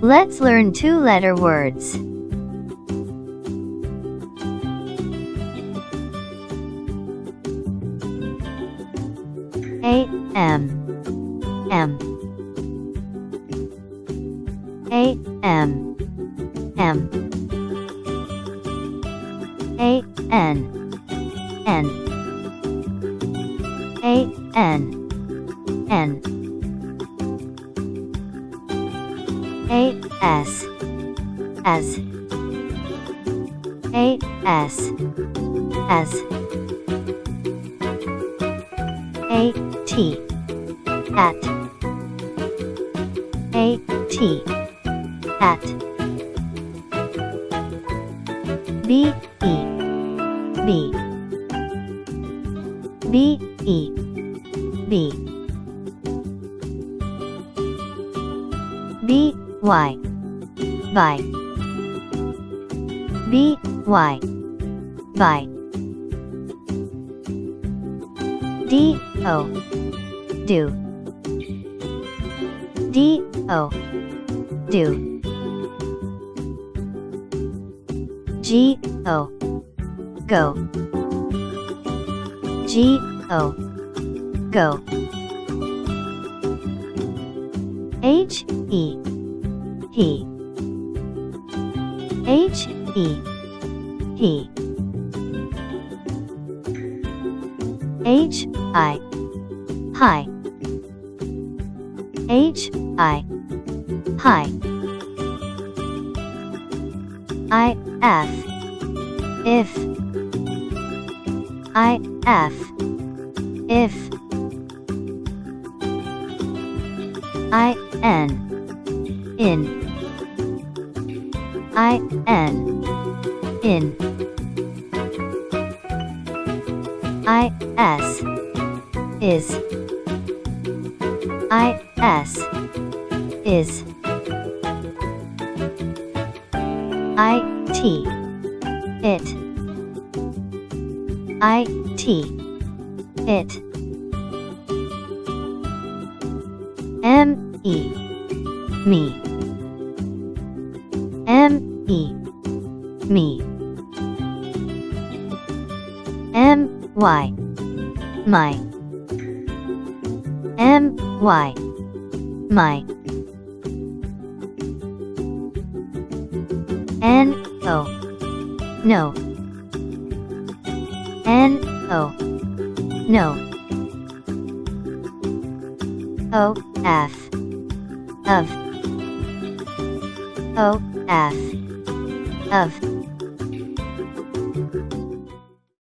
Let's learn two-letter words. A-M, M, A-M, M, A-N, N, A-N, N, A-S, S, A-S, S, A-T, at, A-T, at, B-E, B, B-E, B, B-Y, by, B-Y, by, D-O, do, D-O, do, G-O, go, G-O, go, H-E, he, H-E, he, H-I, hi, H-I, hi, I-F, if, I-F, if, I-N, in, I-N, in, I-S, is, I-S, is, I-T, it, I-T, it, M-E, me, M-E, me, M-Y, my, M-Y, my, N-O, no, N-O, no, O-F, of, O-F, of,